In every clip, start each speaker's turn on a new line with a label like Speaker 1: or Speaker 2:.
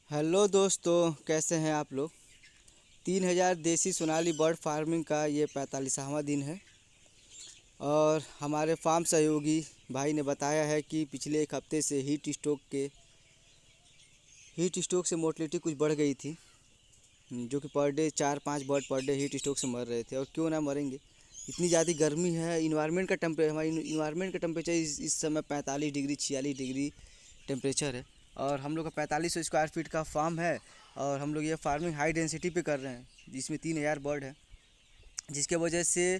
Speaker 1: Hello दोस्तों, कैसे हैं आप लोग। 3000 देसी सोनाली बर्ड फार्मिंग का ये 45वां दिन है और हमारे फार्म सहयोगी भाई ने बताया है कि पिछले एक हफ्ते से हीट स्ट्रोक से मोर्टेलिटी कुछ बढ़ गई थी, जो कि per day 4-5 bird per day heat stroke से मर रहे थे। और क्यों ना मरेंगे, इतनी ज़्यादा गर्मी है। हमारी इन्वायरमेंट का टेम्परेचर इस समय 45 डिग्री 46 डिग्री टेम्परेचर है और हम लोग का 4500 स्क्वायर फीट का फार्म है। और हम लोग ये फार्मिंग हाई डेंसिटी पे कर रहे हैं, जिसमें 3000 बर्ड है, जिसके वजह से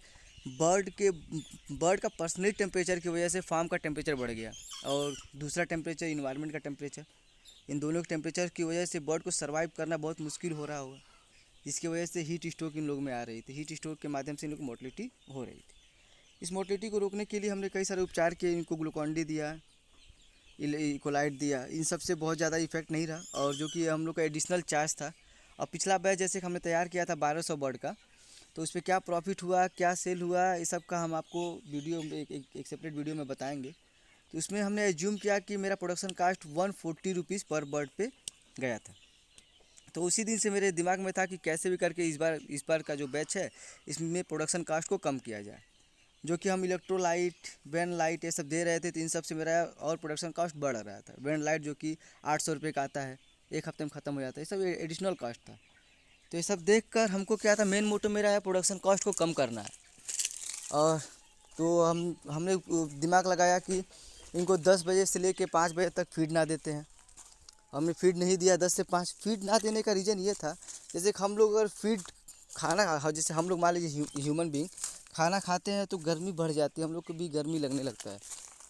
Speaker 1: बर्ड के बर्ड का पर्सनल टेम्परेचर की वजह से फार्म का टेम्परेचर बढ़ गया। और दूसरा टेम्परेचर इन्वायरमेंट का टेम्परेचर, इन दोनों के टेम्परेचर की वजह से बर्ड को सर्वाइव करना बहुत मुश्किल हो रहा होगा, जिसकी वजह से हीट स्ट्रोक इन लोग में आ रही थी। हीट स्ट्रोक के माध्यम से इन लोग की मोर्टेलिटी हो रही थी। इस मोर्टेलिटी को रोकने के लिए हमने कई सारे उपचार किए। इनको ग्लूकॉन डी दिया, इकोलाइट दिया, इन सब से बहुत ज़्यादा इफेक्ट नहीं रहा, और जो कि हम लोग का एडिशनल चार्ज था। और पिछला बैच जैसे कि हमने तैयार किया था 1200 बर्ड का, तो उस पर क्या प्रॉफिट हुआ, क्या सेल हुआ, ये सब का हम आपको वीडियो में एक सेपरेट वीडियो में बताएंगे। तो उसमें हमने एज्यूम किया कि मेरा प्रोडक्शन कास्ट 140 रुपीज़ पर बर्ड पे गया था। तो उसी दिन से मेरे दिमाग में था कि कैसे भी करके इस बार का जो बैच है, इसमें प्रोडक्शन कास्ट को कम किया जाए। जो कि हम इलेक्ट्रोलाइट, वेन लाइट ये सब दे रहे थे, तो इन सब से मेरा और प्रोडक्शन कॉस्ट बढ़ रहा था। वेन लाइट जो कि 800 रुपये का आता है, एक हफ्ते में ख़त्म हो जाता है, ये सब एडिशनल कॉस्ट था। तो ये सब देख कर हमको क्या था, मेन मोटो मेरा है प्रोडक्शन कॉस्ट को कम करना है। और तो हमने दिमाग लगाया कि इनको 10 बजे से लेके 5 बजे तक फीड ना देते हैं। हमने फीड नहीं दिया 10 से 5। फीड ना देने का रीज़न ये था, जैसे कि हम लोग अगर फीड खाना, जैसे हम लोग मान लीजिए ह्यूमन बींग खाना खाते हैं तो गर्मी बढ़ जाती है, हम लोग को भी गर्मी लगने लगता है।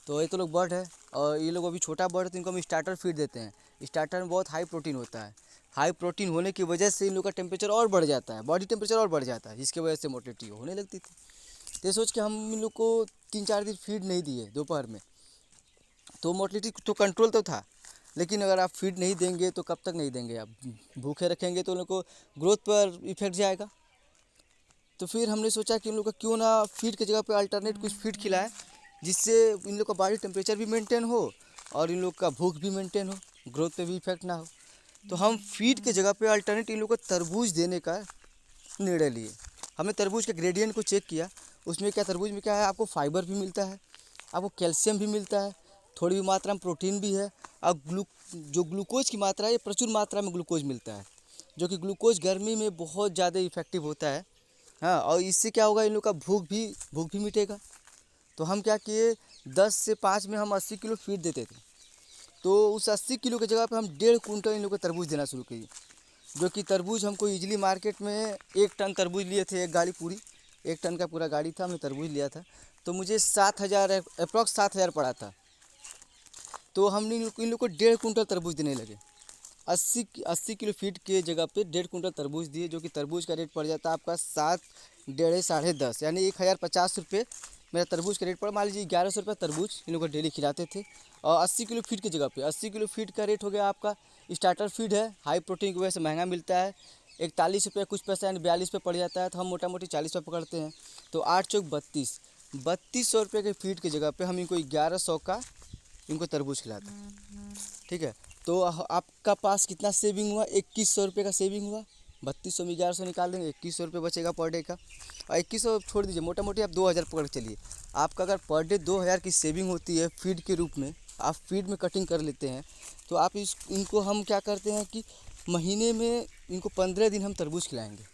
Speaker 1: तो ये तो लोग बर्ड है और ये लोग अभी छोटा बर्ड है, तो इनको हम स्टार्टर फीड देते हैं। स्टार्टर में बहुत हाई प्रोटीन होता है। हाई प्रोटीन होने की वजह से इन लोग का टेम्परेचर और बढ़ जाता है, बॉडी टेम्परेचर और बढ़ जाता है, जिसकी वजह से मोर्टेलिटी होने लगती थी। तो ये सोच के हम इन लोग को 3-4 दिन फीड नहीं दिए दोपहर में, तो मोर्टेलिटी तो कंट्रोल तो था। लेकिन अगर आप फीड नहीं देंगे तो कब तक नहीं देंगे, आप भूखे रखेंगे तो उन लोग को ग्रोथ पर इफेक्ट जाएगा। तो फिर हमने सोचा कि इन लोग का क्यों ना फीड की जगह पे अल्टरनेट कुछ फीड खिलाएं, जिससे इन लोग का बॉडी टेम्परेचर भी मेंटेन हो और इन लोग का भूख भी मेंटेन हो, ग्रोथ पे भी इफेक्ट ना हो। तो हम फीड की जगह पे अल्टरनेट इन लोग को तरबूज देने का निर्णय लिए। हमने तरबूज के ग्रेडियंट को चेक किया। उसमें क्या, तरबूज में क्या है, आपको फाइबर भी मिलता है, आपको कैल्शियम भी मिलता है, थोड़ी भी मात्रा में प्रोटीन भी है, और जो ग्लूकोज की मात्रा है, ये प्रचुर मात्रा में ग्लूकोज मिलता है, जो कि ग्लूकोज गर्मी में बहुत ज़्यादा इफेक्टिव होता है। हाँ, और इससे क्या होगा, इन लोग का भूख भी मिटेगा। तो हम क्या किए, 10 से 5 में हम 80 किलो फीड देते थे। तो उस 80 किलो की जगह पे हम 1.5 कुंटल इन लोग को तरबूज देना शुरू किए। जो कि तरबूज हमको ईजिली मार्केट में 1 टन तरबूज लिए थे, एक गाड़ी पूरी, 1 टन का पूरा गाड़ी था, हमने तरबूज लिया था। तो मुझे 7,000 अप्रॉक्स 7,000 पड़ा था। तो हमने इन लोग को 1.5 कुंटल तरबूज देने लगे। 80 किलो फीड के जगह पे 1.5 कुंटल तरबूज दिए, जो कि तरबूज का रेट पड़ जाता है आपका 7, डेढ़, 10.5, यानी 1,050 रुपये मेरा तरबूज का रेट पड़ा। मान लीजिए 1100 रुपये तरबूज इन लोगों को डेली खिलाते थे। और 80 किलो फीड की जगह पे 80 किलो फीड का रेट हो गया आपका। स्टार्टर फीड है, हाई प्रोटीन की वजह से महंगा मिलता है, 41 रुपये कुछ पैसा, यानी 42 रुपये पड़ जाता है। तो हम मोटा मोटी 40 रुपये पकड़ते हैं। तो 8 चौक 32, 3200 रुपये के फीड की जगह पे हम इनको 1100 का इनको तरबूज खिलाते हैं। ठीक है, तो आपका पास कितना सेविंग हुआ, 2100 रुपये का सेविंग हुआ। 3200 में 1100 निकाल देंगे, 2100 रुपये बचेगा पर डे का। और 2100 छोड़ दीजिए, मोटा मोटी आप 2000 पकड़ के चलिए। आपका अगर पर डे 2000 की सेविंग होती है फीड के रूप में, आप फीड में कटिंग कर लेते हैं, तो आप इनको हम क्या करते हैं कि महीने में इनको 15 दिन हम तरबूज खिलाएँगे।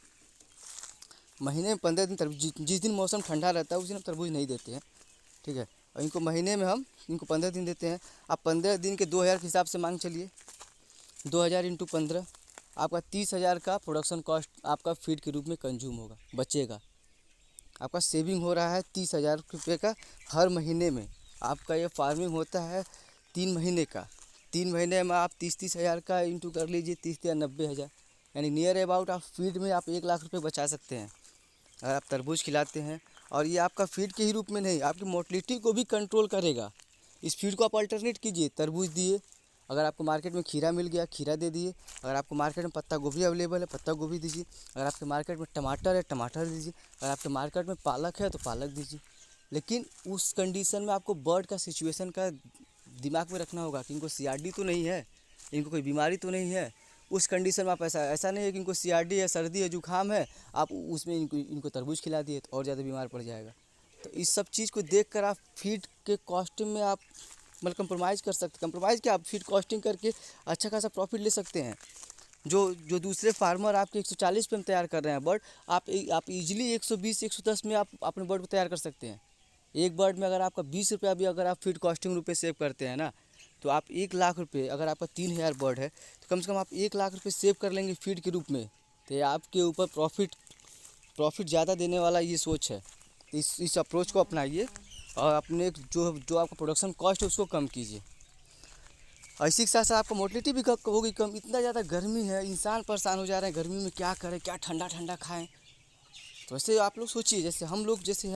Speaker 1: महीने में 15 दिन तरबूज, जिस दिन मौसम ठंडा रहता है उस दिन हम तरबूज नहीं देते हैं। ठीक है, और इनको महीने में हम इनको 15 दिन देते हैं। आप 15 दिन के 2000 के हिसाब से मांग चलिए, 2000 इंटू 15, आपका 30,000 का प्रोडक्शन कॉस्ट आपका फीड के रूप में कंज्यूम होगा, बचेगा। आपका सेविंग हो रहा है 30,000 रुपये का हर महीने में। आपका ये फार्मिंग होता है 3 महीने का। 3 महीने में आप 30,000 का इंटू कर लीजिए, 30 या 90,000, यानी नियर अबाउट आप फीड में आप 1 लाख रुपये बचा सकते हैं अगर आप तरबूज खिलाते हैं। और ये आपका फीड के ही रूप में नहीं, आपकी मोर्टेलिटी को भी कंट्रोल करेगा। इस फीड को आप अल्टरनेट कीजिए, तरबूज दिए, अगर आपको मार्केट में खीरा मिल गया खीरा दे दिए, अगर आपको मार्केट में पत्ता गोभी अवेलेबल है पत्ता गोभी दीजिए, अगर आपके मार्केट में टमाटर है टमाटर दीजिए, अगर आपके मार्केट में पालक है तो पालक दीजिए। लेकिन उस कंडीशन में आपको बर्ड का सिचुएशन का दिमाग में रखना होगा कि इनको CRD तो नहीं है, इनको कोई बीमारी तो नहीं है, उस कंडीशन में आप ऐसा नहीं है कि इनको CRD है, सर्दी है, जुकाम है, आप उसमें इनको तरबूज खिला दिए तो और ज़्यादा बीमार पड़ जाएगा। तो इस सब चीज़ को देख कर आप फीड के कॉस्टिंग में आप मतलब कंप्रोमाइज़ कर सकते, कंप्रोमाइज़ क्या, आप फीड कॉस्टिंग करके अच्छा खासा प्रॉफिट ले सकते हैं। जो दूसरे फार्मर आपके 140 पे में तैयार कर रहे हैं बर्ड, आप इजीली 120-110 में आप अपने बर्ड को तैयार कर सकते हैं। एक बर्ड में अगर आपका 20 रुपया भी अगर आप फीड कॉस्टिंग रुपये सेव करते हैं ना, तो आप 1 लाख रुपये, अगर आपका 3000 बर्ड है तो कम से कम आप 1 लाख रुपये सेव कर लेंगे फीड के रूप में। तो ये आपके ऊपर प्रॉफिट ज़्यादा देने वाला ये सोच है। इस अप्रोच को अपनाइए और अपने जो आपका प्रोडक्शन कॉस्ट है उसको कम कीजिए। और इसी के साथ साथ आपको मोटिलिटी भी होगी कम। इतना ज़्यादा गर्मी है, इंसान परेशान हो जा रहे हैं गर्मी में, क्या करें, क्या ठंडा ठंडा खाएं। तो वैसे आप लोग सोचिए, जैसे हम लोग जैसे